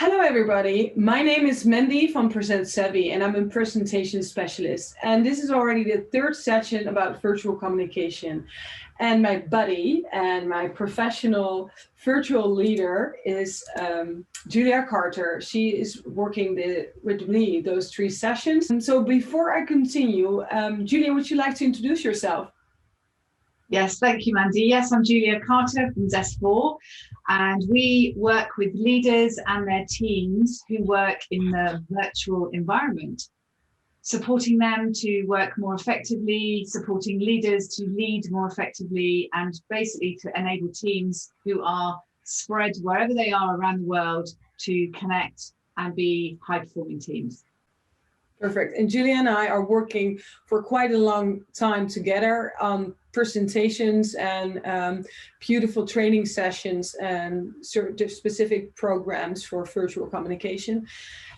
Hello everybody, my name is Mandy from Present Savvy and I'm a presentation specialist, and this is already the third session about virtual communication. And my buddy and my professional virtual leader is Julia Carter. She is working with me those three sessions. And so before I continue, Julia, would you like to introduce yourself? Yes, thank you, Mandy. Yes, I'm Julia Carter from Zestfor, and we work with leaders and their teams who work in the virtual environment, supporting them to work more effectively, supporting leaders to lead more effectively, and basically to enable teams who are spread wherever they are around the world to connect and be high-performing teams. Perfect. And Julia and I are working for quite a long time together on presentations and beautiful training sessions and specific programs for virtual communication.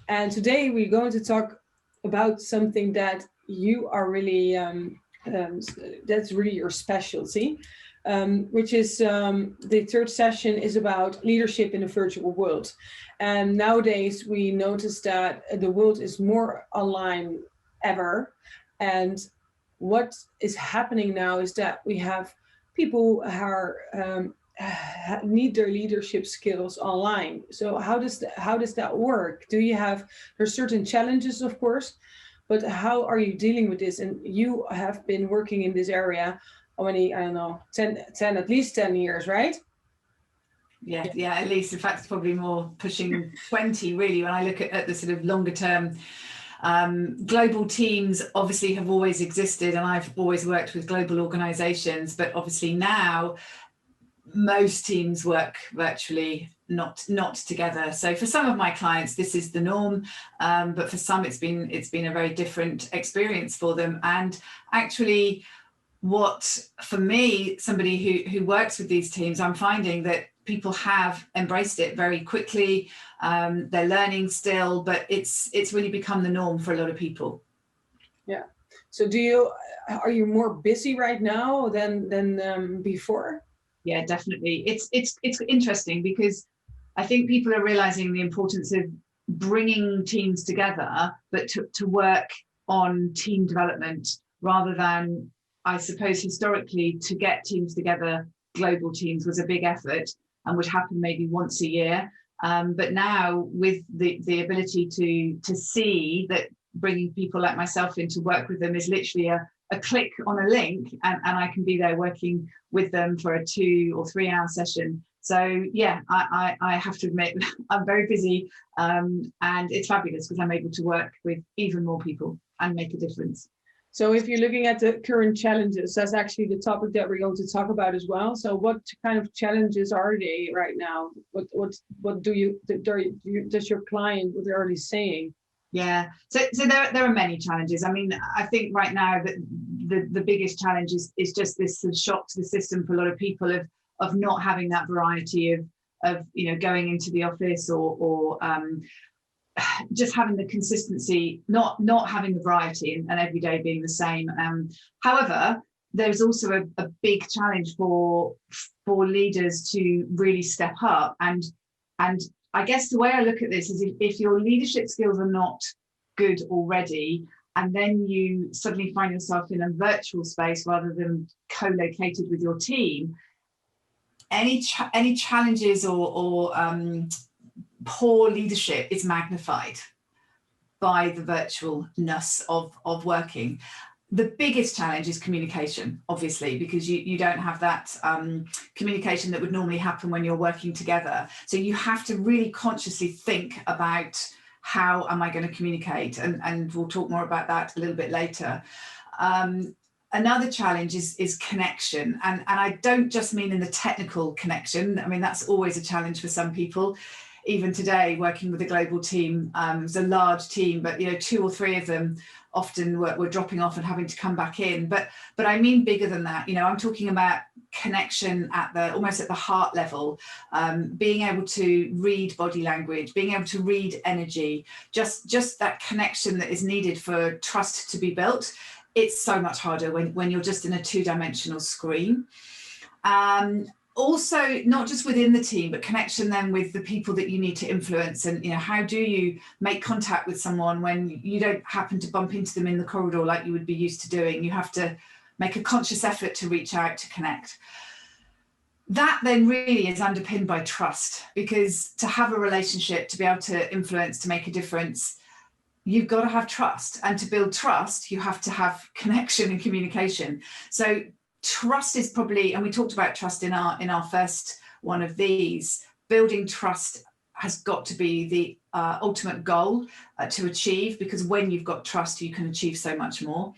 And today we're going to talk about something that you are really, that's really your specialty, which is the third session is about leadership in a virtual world. And nowadays we notice that the world is more online ever. And what is happening now is that we have people who are, need their leadership skills online. So how does that work? Do you have, there's certain challenges, of course, but how are you dealing with this? And you have been working in this area how many, I don't know, 10, at least 10 years, right? Yeah, at least. In fact, it's probably more pushing 20, really, when I look at the sort of longer term. Global teams obviously have always existed, and I've always worked with global organizations, but obviously now most teams work virtually, not together. So for some of my clients, this is the norm, but for some it's been a very different experience for them. And actually, what for me, somebody who works with these teams, I'm finding that people have embraced it very quickly. They're learning still, but it's really become the norm for a lot of people. Yeah. So are you more busy right now than before? Yeah, definitely. It's interesting because I think people are realizing the importance of bringing teams together, but to work on team development rather than, I suppose, historically, to get teams together, global teams was a big effort and would happen maybe once a year. But now with the ability to see that bringing people like myself in to work with them is literally a click on a link, and I can be there working with them for a 2 or 3 hour session. So yeah, I have to admit I'm very busy, and it's fabulous because I'm able to work with even more people and make a difference. So if you're looking at the current challenges, that's actually the topic that we're going to talk about as well. So what kind of challenges are they right now? What does your client, what they're already saying? Yeah, so there are many challenges. I mean, I think right now that the biggest challenge is just this sort of shock to the system for a lot of people of not having that variety of going into the office or just having the consistency, not having the variety and every day being the same. However, there's also a big challenge for leaders to really step up. And I guess the way I look at this is if your leadership skills are not good already, and then you suddenly find yourself in a virtual space rather than co-located with your team, any challenges or poor leadership is magnified by the virtualness of working. The biggest challenge is communication, obviously, because you don't have that communication that would normally happen when you're working together. So you have to really consciously think about how am I going to communicate, and we'll talk more about that a little bit later. Another challenge is connection, and I don't just mean in the technical connection. I mean, that's always a challenge for some people. Even today, working with a global team, it was a large team, but 2 or 3 of them often were dropping off and having to come back in. But I mean bigger than that. I'm talking about connection at almost at the heart level, being able to read body language, being able to read energy, just that connection that is needed for trust to be built. It's so much harder when you're just in a 2-dimensional screen. also not just within the team, but connection then with the people that you need to influence. And, how do you make contact with someone when you don't happen to bump into them in the corridor like you would be used to doing? You have to make a conscious effort to reach out, to connect. That then really is underpinned by trust, because to have a relationship, to be able to influence, to make a difference, you've got to have trust. And to build trust, you have to have connection and communication. So trust is probably, and we talked about trust in our first one of these, building trust has got to be the ultimate goal to achieve, because when you've got trust, you can achieve so much more.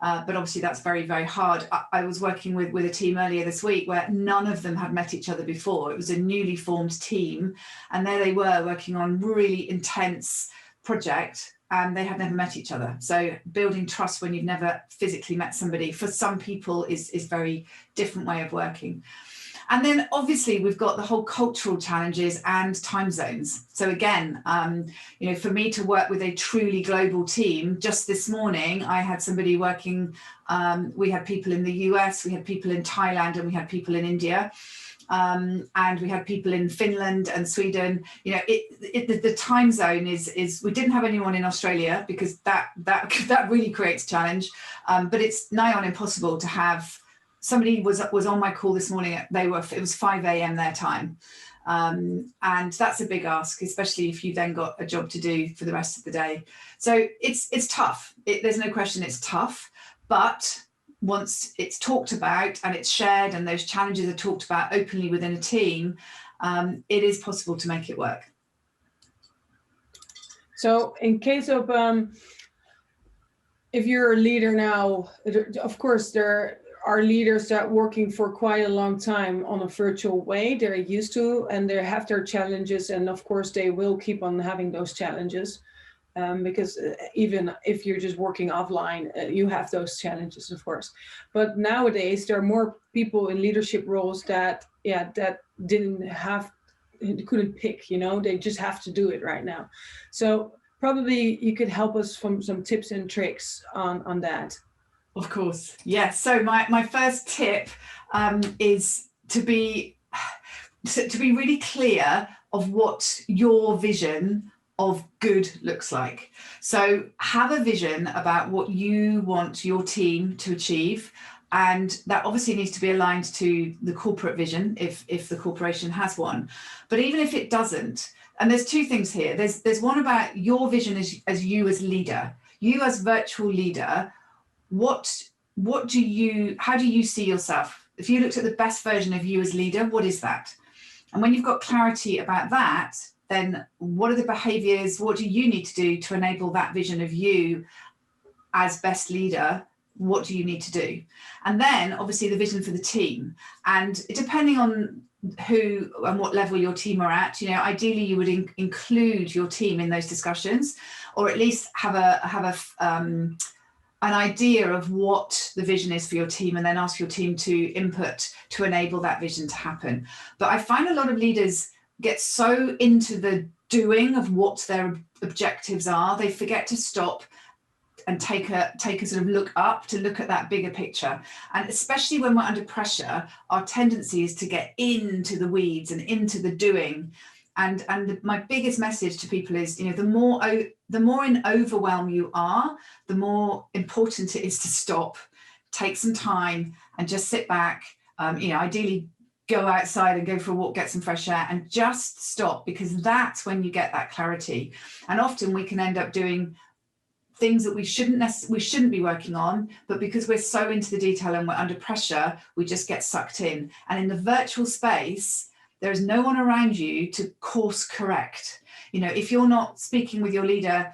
But obviously that's very, very hard. I was working with a team earlier this week where none of them had met each other before. It was a newly formed team, and there they were working on really intense project, and they had never met each other. So building trust when you've never physically met somebody, for some people is very different way of working. And then obviously we've got the whole cultural challenges and time zones. So again, for me to work with a truly global team, just this morning, I had somebody working, we had people in the US, we had people in Thailand, and we had people in India. And we had people in Finland and Sweden. The time zone is we didn't have anyone in Australia, because that really creates challenge. But it's nigh on impossible to have. Somebody was on my call this morning. It was 5 a.m. their time, and that's a big ask, especially if you then got a job to do for the rest of the day. So it's tough. There's no question it's tough, but once it's talked about and it's shared and those challenges are talked about openly within a team, it is possible to make it work. So in case of, if you're a leader now, of course, there are leaders that are working for quite a long time on a virtual way. They're used to, and they have their challenges. And of course, they will keep on having those challenges. Because even if you're just working offline, you have those challenges, of course. But nowadays, there are more people in leadership roles that couldn't pick, they just have to do it right now. So probably you could help us from some tips and tricks on that. Of course, yes. So my first tip is to be really clear of what your vision of good looks like. So have a vision about what you want your team to achieve, and that obviously needs to be aligned to the corporate vision if the corporation has one. But even if it doesn't, and there's two things here. There's one about your vision as you as leader, you as virtual leader. How do you see yourself? If you looked at the best version of you as leader, what is that? And when you've got clarity about that, then what are the behaviors? What do you need to do to enable that vision of you as best leader? What do you need to do? And then obviously the vision for the team. And depending on who and what level your team are at, ideally you would include your team in those discussions, or at least have an idea of what the vision is for your team, and then ask your team to input to enable that vision to happen. But I find a lot of leaders get so into the doing of what their objectives are, they forget to stop and take a sort of look up to look at that bigger picture. And especially when we're under pressure, our tendency is to get into the weeds and into the doing. And my biggest message to people is, the more in overwhelm you are, the more important it is to stop, take some time and just sit back, ideally go outside and go for a walk, get some fresh air, and just stop, because that's when you get that clarity. And often we can end up doing things that we shouldn't be working on, but because we're so into the detail and we're under pressure, we just get sucked in. And in the virtual space, there is no one around you to course correct. If you're not speaking with your leader,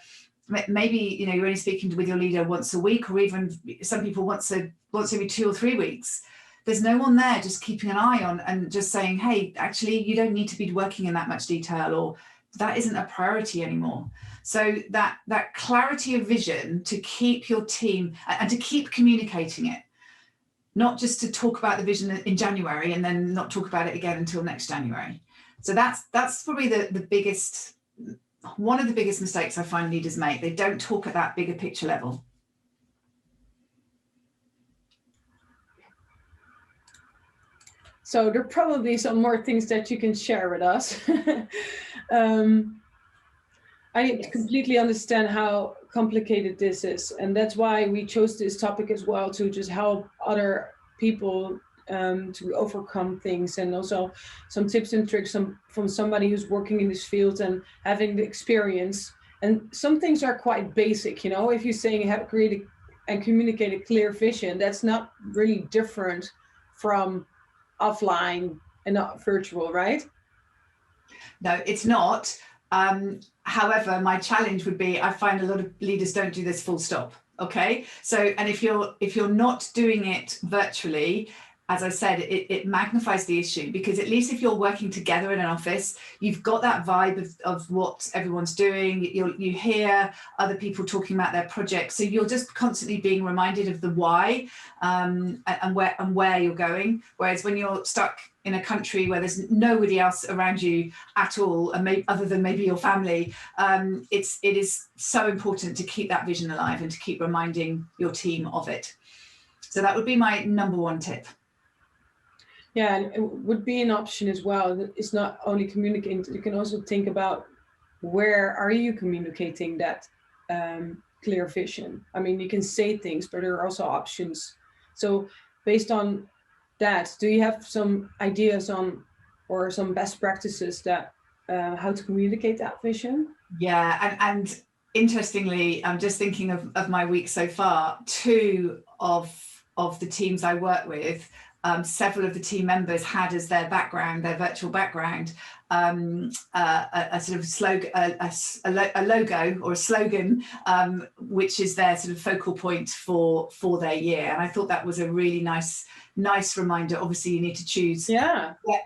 maybe you're only speaking with your leader once a week, or even some people once every 2 or 3 weeks. There's no one there just keeping an eye on and just saying, hey, actually, you don't need to be working in that much detail, or that isn't a priority anymore. So that clarity of vision to keep your team and to keep communicating it, not just to talk about the vision in January and then not talk about it again until next January. So that's probably one of the biggest mistakes I find leaders make. They don't talk at that bigger picture level. So there are probably some more things that you can share with us. I completely understand how complicated this is, and that's why we chose this topic as well, to just help other people to overcome things, and also some tips and tricks from somebody who's working in this field and having the experience. And some things are quite basic, you know, if you're saying you have to create and communicate a clear vision, that's not really different from offline and not virtual, right? No, it's not. However, my challenge would be, I find a lot of leaders don't do this full stop. Okay. So, and if you're not doing it virtually, as I said, it magnifies the issue, because at least if you're working together in an office, you've got that vibe of what everyone's doing. You hear other people talking about their projects. So you're just constantly being reminded of the why and where you're going. Whereas when you're stuck in a country where there's nobody else around you at all, and other than maybe your family, it is so important to keep that vision alive and to keep reminding your team of it. So that would be my number one tip. Yeah, and it would be an option as well. It's not only communicating, you can also think about where are you communicating that clear vision. I mean, you can say things, but there are also options. So based on that, do you have some ideas on, or some best practices that how to communicate that vision? Yeah, and interestingly, I'm just thinking of my week so far. Two of the teams I work with, several of the team members had as their background, their virtual background, a sort of slogan, a logo or a slogan, which is their sort of focal point for their year. And I thought that was a really nice reminder. Obviously, you need to choose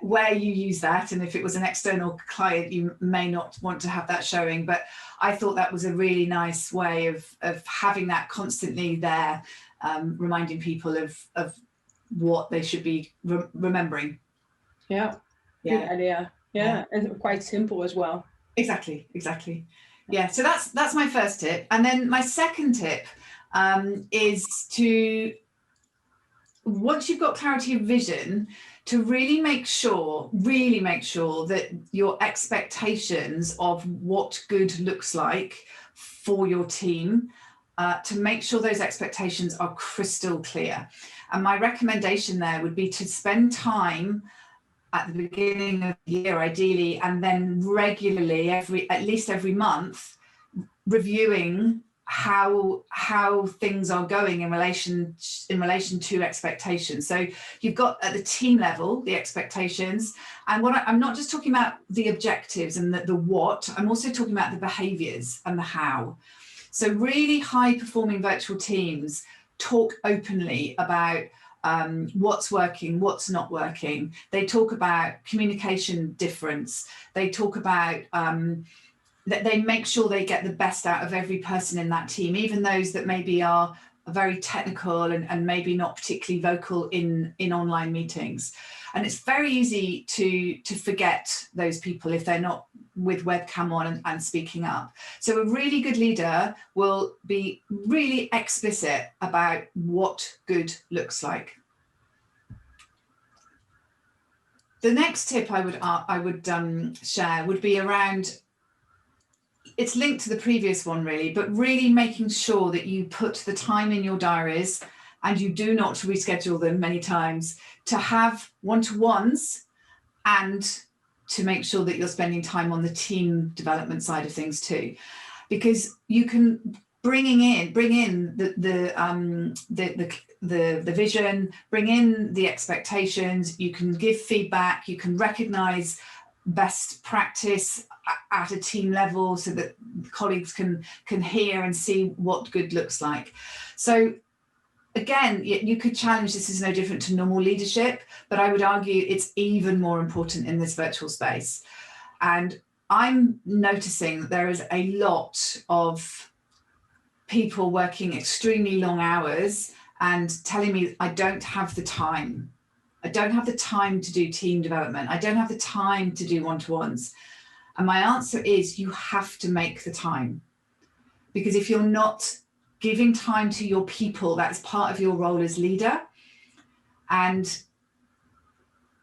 where you use that, and if it was an external client, you may not want to have that showing. But I thought that was a really nice way of having that constantly there, reminding people of what they should be remembering. Yeah, good idea. Yeah, and quite simple as well. Exactly. Yeah, so that's my first tip. And then my second tip is to, once you've got clarity of vision, to really make sure that your expectations of what good looks like for your team, to make sure those expectations are crystal clear. And my recommendation there would be to spend time at the beginning of the year, ideally, and then regularly, at least every month, reviewing how things are going in relation to expectations. So you've got at the team level the expectations, and I'm not just talking about the objectives and the what, I'm also talking about the behaviors and the how. So really high performing virtual teams talk openly about what's working, what's not working. They talk about communication difference. They talk about that they make sure they get the best out of every person in that team, even those that maybe are very technical and maybe not particularly vocal in online meetings. And it's very easy to forget those people if they're not with webcam on and speaking up. So a really good leader will be really explicit about what good looks like. The next tip I would share would be around, it's linked to the previous one really, but really making sure that you put the time in your diaries and you do not reschedule them many times, to have one-to-ones and to make sure that you're spending time on the team development side of things too, because you can bring in the vision, bring in the expectations, you can give feedback, you can recognize best practice at a team level so that colleagues can hear and see what good looks like. So again, you could challenge this is no different to normal leadership, but I would argue it's even more important in this virtual space. And I'm noticing that there is a lot of people working extremely long hours and telling me, I don't have the time. I don't have the time to do team development. I don't have the time to do one-to-ones. And my answer is, you have to make the time. Because if you're not giving time to your people, that's part of your role as leader. And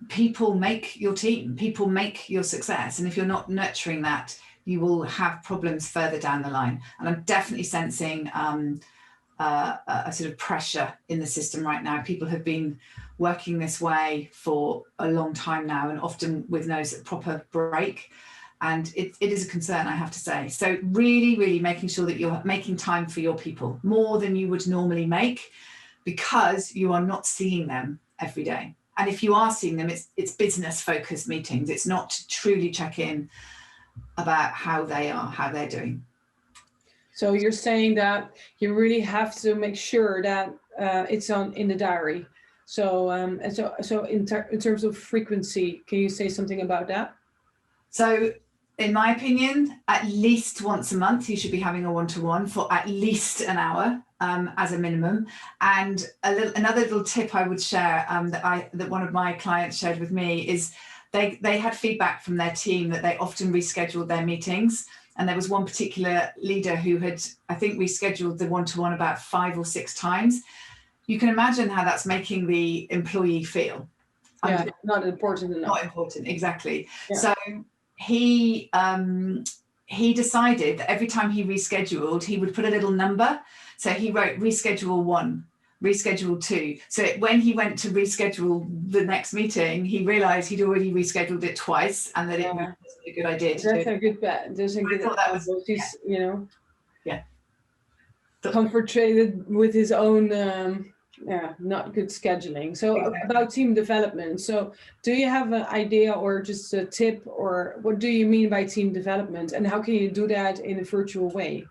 people make your team, people make your success. And if you're not nurturing that, you will have problems further down the line. And I'm definitely sensing a sort of pressure in the system right now. People have been working this way for a long time now, and often with no proper break. And it is a concern, I have to say. So really, really making sure that you're making time for your people more than you would normally make, because you are not seeing them every day. And if you are seeing them, it's business focused meetings. It's not to truly check in about how they are, how they're doing. So you're saying that you really have to make sure that it's in the diary. So in terms of frequency, can you say something about that? So in my opinion, at least once a month, you should be having a one-to-one for at least an hour as a minimum. And another little tip I would share that one of my clients shared with me is they had feedback from their team that they often rescheduled their meetings. And there was one particular leader who had, I think, rescheduled the one-to-one about 5 or 6 times. You can imagine how that's making the employee feel. Yeah, not important enough. Not important, exactly. Yeah. So he decided that every time he rescheduled, he would put a little number. So he wrote reschedule 1, reschedule 2. So when he went to reschedule the next meeting, he realized he'd already rescheduled it twice, and that it wasn't a good idea to do. That's a good bet. There's a good yeah. Comforted with his own not good scheduling. So about team development. So do you have an idea or just a tip, or what do you mean by team development, and how can you do that in a virtual way?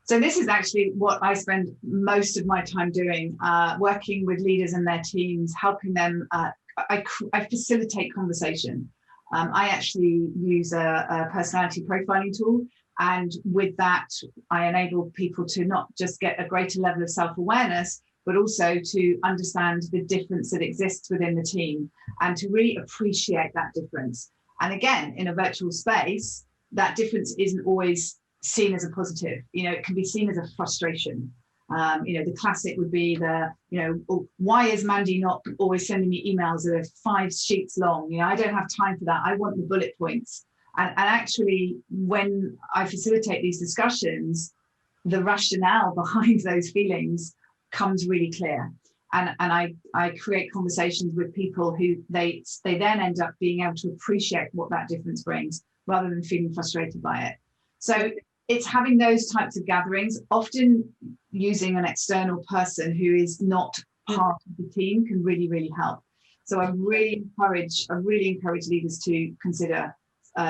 So this is actually what I spend most of my time doing, working with leaders and their teams, helping them. I facilitate conversation. I actually use a personality profiling tool. And with that, I enable people to not just get a greater level of self-awareness, but also to understand the difference that exists within the team and to really appreciate that difference. And again, in a virtual space, that difference isn't always seen as a positive. It can be seen as a frustration. The classic would be why is Mandy not always sending me emails that are 5 sheets long? I don't have time for that. I want the bullet points. And actually, when I facilitate these discussions, the rationale behind those feelings comes really clear. And I create conversations with people who they then end up being able to appreciate what that difference brings, rather than feeling frustrated by it. So it's having those types of gatherings, often using an external person who is not part of the team can really, really help. So I really encourage leaders to consider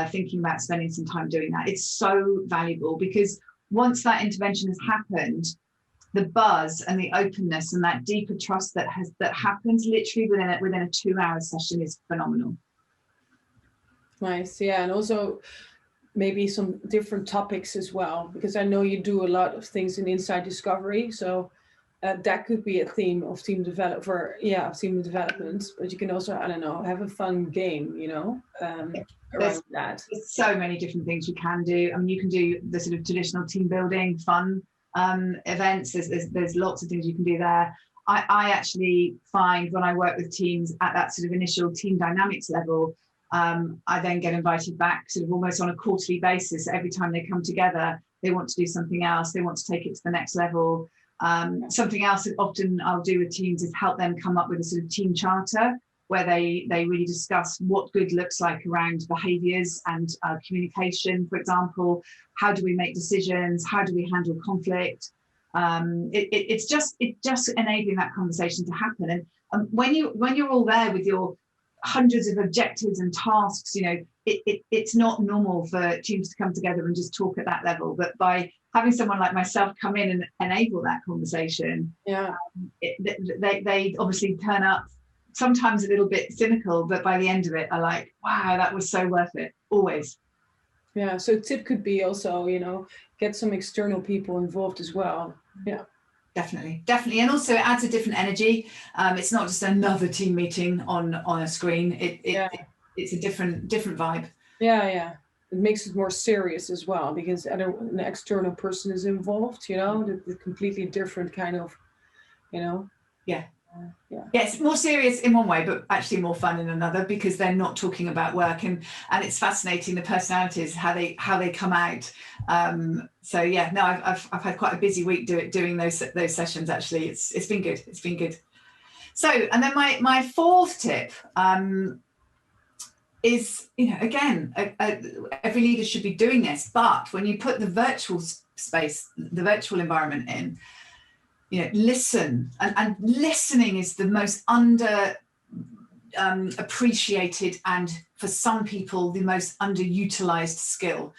thinking about spending some time doing that. It's so valuable, because once that intervention has happened, the buzz and the openness and that deeper trust that happens literally within a 2-hour session is phenomenal. Nice, yeah, and also maybe some different topics as well, because I know you do a lot of things in Insight Discovery, so that could be a theme of team development. But you can also, I don't know, have a fun game, around that. There's so many different things you can do. I mean, you can do the sort of traditional team building, fun events. There's lots of things you can do there. I actually find when I work with teams at that sort of initial team dynamics level, I then get invited back sort of almost on a quarterly basis. Every time they come together, they want to do something else. They want to take it to the next level. Something else that often I'll do with teams is help them come up with a sort of team charter, where they really discuss what good looks like around behaviours and communication, for example. How do we make decisions? How do we handle conflict? It's just enabling that conversation to happen. And when you're all there with your hundreds of objectives and tasks, it's not normal for teams to come together and just talk at that level. But by having someone like myself come in and enable that conversation, they obviously turn up sometimes a little bit cynical, but by the end of it are like, wow, that was so worth it, always. Yeah, so tip could be also, get some external people involved as well. Yeah. Definitely. And also it adds a different energy. It's not just another team meeting on a screen. It's a different vibe. Yeah. It makes it more serious as well, because an external person is involved, the completely different kind of, Yeah. Yeah, it's more serious in one way, but actually more fun in another, because they're not talking about work, and it's fascinating, the personalities, how they come out. So yeah, no, I've had quite a busy week doing those sessions. Actually, it's been good. It's been good. So, and then my fourth tip is, again, every leader should be doing this, but when you put the virtual space, the virtual environment in, listen, and listening is the most appreciated, and for some people the most underutilized skill.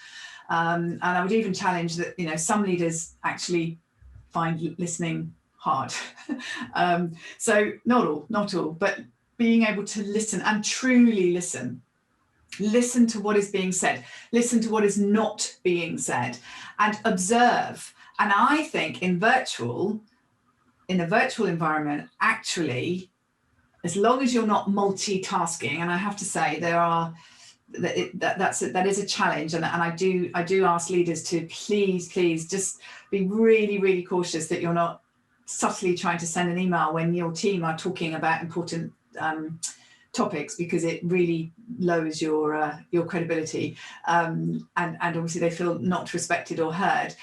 And I would even challenge that, some leaders actually find listening hard. So not all, but being able to listen and truly listen to what is being said, listen to what is not being said, and observe. And I think in a virtual environment, actually, as long as you're not multitasking, and I have to say that is a challenge, and I do ask leaders to please just be really, really cautious that you're not subtly trying to send an email when your team are talking about important topics, because it really lowers your credibility, and obviously they feel not respected or heard.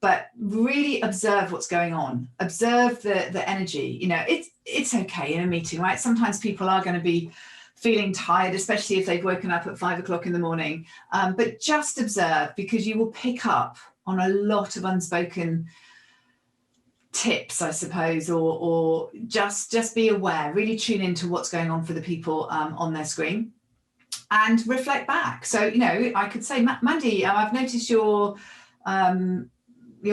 But really observe what's going on. Observe the energy. It's okay in a meeting, right? Sometimes people are going to be feeling tired, especially if they've woken up at 5 o'clock in the morning. But just observe, because you will pick up on a lot of unspoken tips, I suppose, or just be aware. Really tune into what's going on for the people on their screen, and reflect back. So I could say, Mandy, I've noticed your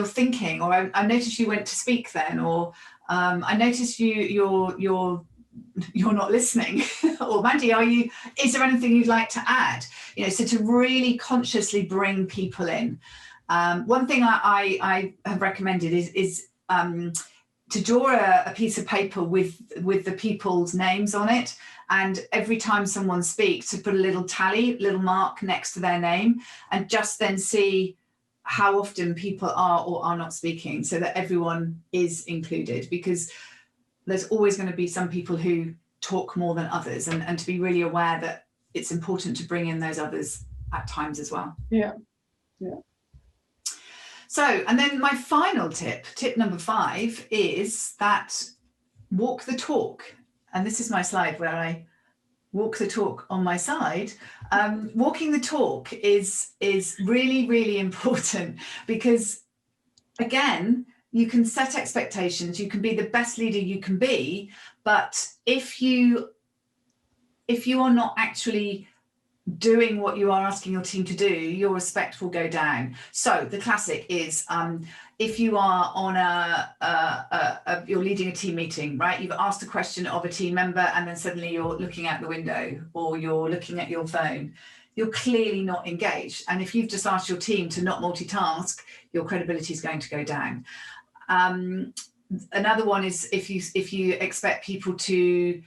thinking, or I noticed you went to speak then, or I noticed you're not listening, or Mandy, is there anything you'd like to add? So to really consciously bring people in. One thing I have recommended is to draw a piece of paper with the people's names on it, and every time someone speaks, to put a little mark next to their name, and just then see how often people are or are not speaking, so that everyone is included, because there's always going to be some people who talk more than others, and to be really aware that it's important to bring in those others at times as well. Yeah. So, and then my final tip number 5, is that walk the talk. And this is my slide where I walk the talk on my side. Walking the talk is really, really important, because again, you can set expectations, you can be the best leader you can be, but if you are not actually doing what you are asking your team to do, your respect will go down. So the classic is, if you are on you're leading a team meeting, right? You've asked a question of a team member, and then suddenly you're looking out the window, or you're looking at your phone. You're clearly not engaged. And if you've just asked your team to not multitask, your credibility is going to go down. Another one is if you expect people to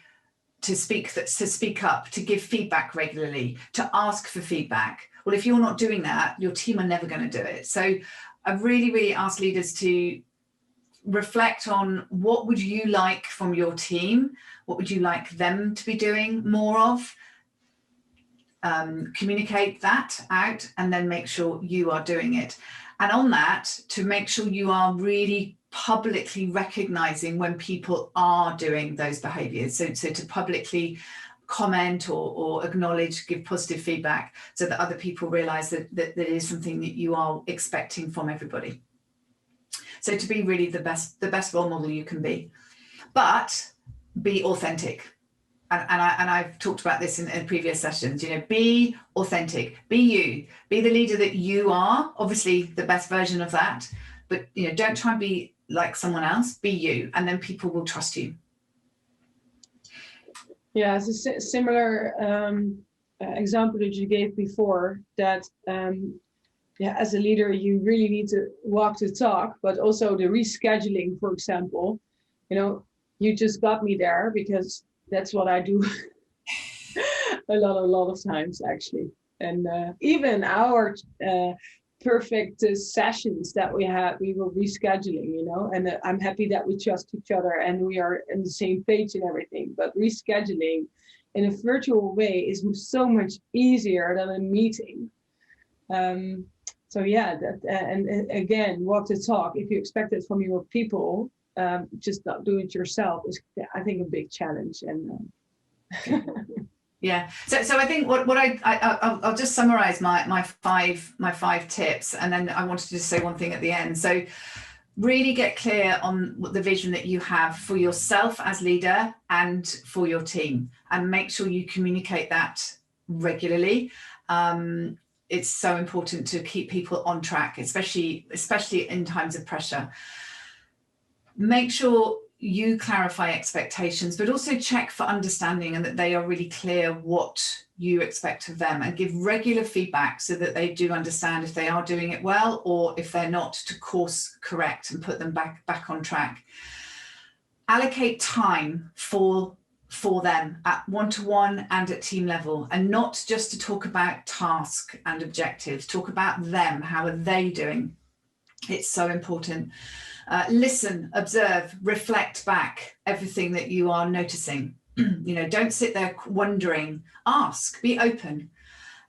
speak up, to give feedback regularly, to ask for feedback. Well, if you're not doing that, your team are never going to do it. So I really, really ask leaders to reflect on, what would you like from your team? What would you like them to be doing more of? Communicate that out, and then make sure you are doing it. And on that, to make sure you are really publicly recognizing when people are doing those behaviors. So to publicly comment or acknowledge, give positive feedback, so that other people realize that it is something that you are expecting from everybody. So to be really the best role model you can be, but be authentic. And I've talked about this in previous sessions, be authentic, be you, be the leader that you are, obviously the best version of that, but don't try and be like someone else, be you, and then people will trust you. Yeah, it's a similar example that you gave before, that as a leader, you really need to walk the talk, but also the rescheduling, for example, you just got me there, because that's what I do a lot of times, actually. And even our perfect sessions that we had, we were rescheduling, you know, and I'm happy that we trust each other and we are on the same page and everything. But rescheduling in a virtual way is so much easier than a meeting. So yeah, that and again, walk the talk. If you expect it from your people, just not do it yourself is, I think, a big challenge. And yeah, so I think what I'll just summarize my five tips, and then I wanted to just say one thing at the end. So really get clear on what the vision that you have for yourself as leader and for your team, and make sure you communicate that regularly. It's so important to keep people on track, especially in times of pressure. Make sure you clarify expectations, but also check for understanding and that they are really clear what you expect of them, and give regular feedback so that they do understand if they are doing it well or if they're not, to course correct and put them back on track. Allocate time for them at one-to-one and at team level, and not just to talk about task and objectives. Talk about them. How are they doing? It's so important. Listen, observe, reflect back everything that you are noticing. You know, don't sit there wondering, ask, be open.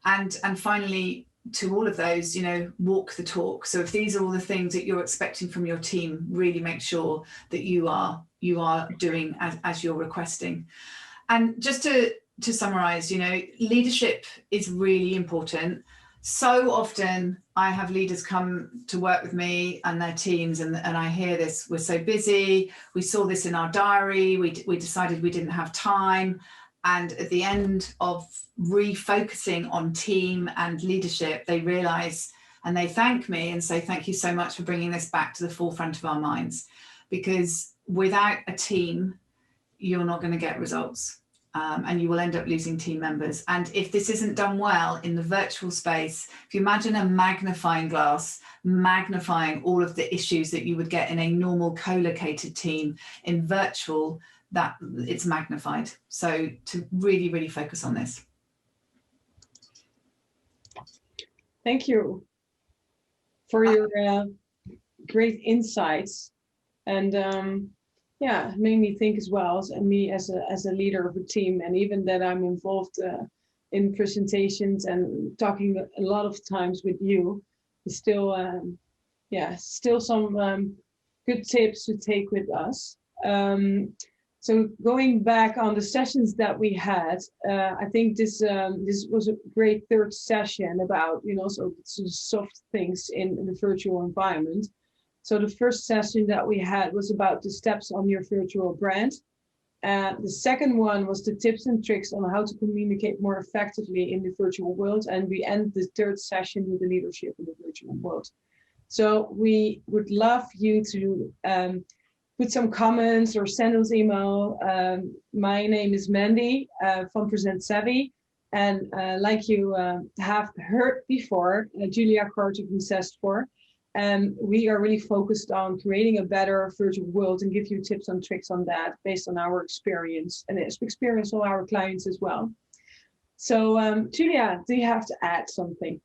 And finally, to all of those, you know, walk the talk. So if these are all the things that you're expecting from your team, really make sure that you are doing as you're requesting. And just to summarize, you know, leadership is really important. So often I have leaders come to work with me and their teams, and I hear this: we're so busy, we saw this in our diary, we decided we didn't have time. And at the end of refocusing on team and leadership, they realize and they thank me and say, thank you so much for bringing this back to the forefront of our minds, because without a team, you're not going to get results. And you will end up losing team members. And if this isn't done well in the virtual space, if you imagine a magnifying glass magnifying all of the issues that you would get in a normal co-located team, in virtual, that it's magnified. So to really, really focus on this. thank you for your great insights. And yeah, it made me think as well, and me as a leader of a team, and even that I'm involved in presentations and talking a lot of times with you, is still still some good tips to take with us. So going back on the sessions that we had, I think this was a great third session about, you know, so soft things in the virtual environment. So the first session that we had was about the steps on your virtual brand. The second one was the tips and tricks on how to communicate more effectively in the virtual world. And we end the third session with the leadership in the virtual world. So we would love you to put some comments or send us email. My name is Mandy from Present Savvy. And like you have heard before, Julia Carter from Zestfor. And we are really focused on creating a better virtual world and give you tips and tricks on that based on our experience and experience of our clients as well. So Julia, do you have to add something?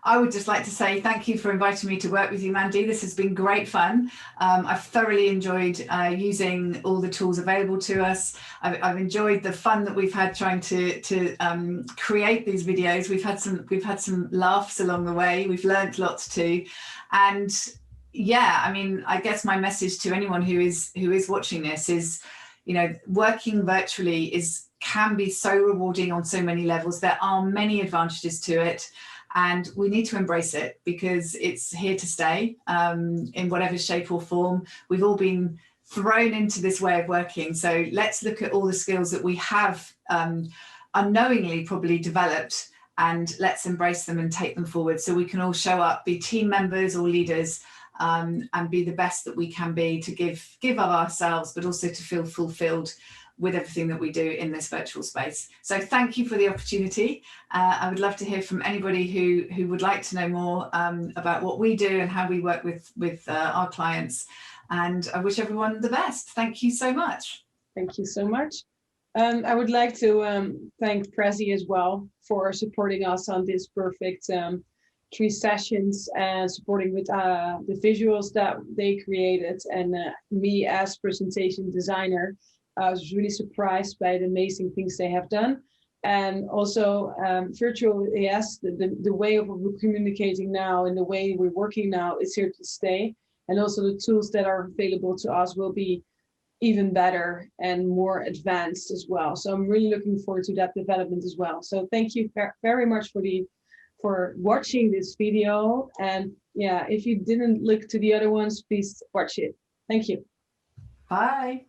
I would just like to say thank you for inviting me to work with you, Mandy. This has been great fun. I've thoroughly enjoyed using all the tools available to us. I've enjoyed the fun that we've had trying to create these videos. We've had some laughs along the way. We've learned lots too. And yeah, I mean, I guess my message to anyone who is watching this is, you know, working virtually can be so rewarding on so many levels. There are many advantages to it. And we need to embrace it because it's here to stay in whatever shape or form. We've all been thrown into this way of working. So let's look at all the skills that we have unknowingly probably developed, and let's embrace them and take them forward so we can all show up, be team members or leaders, and be the best that we can be to give of ourselves, but also to feel fulfilled with everything that we do in this virtual space. So thank you for the opportunity. I would love to hear from anybody who would like to know more about what we do and how we work with our clients. And I wish everyone the best. Thank you so much. Thank you so much. I would like to thank Prezi as well for supporting us on this perfect 3 sessions and supporting with the visuals that they created. And me as presentation designer, I was really surprised by the amazing things they have done. And also virtual AS, the way of communicating now and the way we're working now is here to stay. And also the tools that are available to us will be even better and more advanced as well. So I'm really looking forward to that development as well. So thank you very much for watching this video. And yeah, if you didn't look to the other ones, please watch it. Thank you. Bye.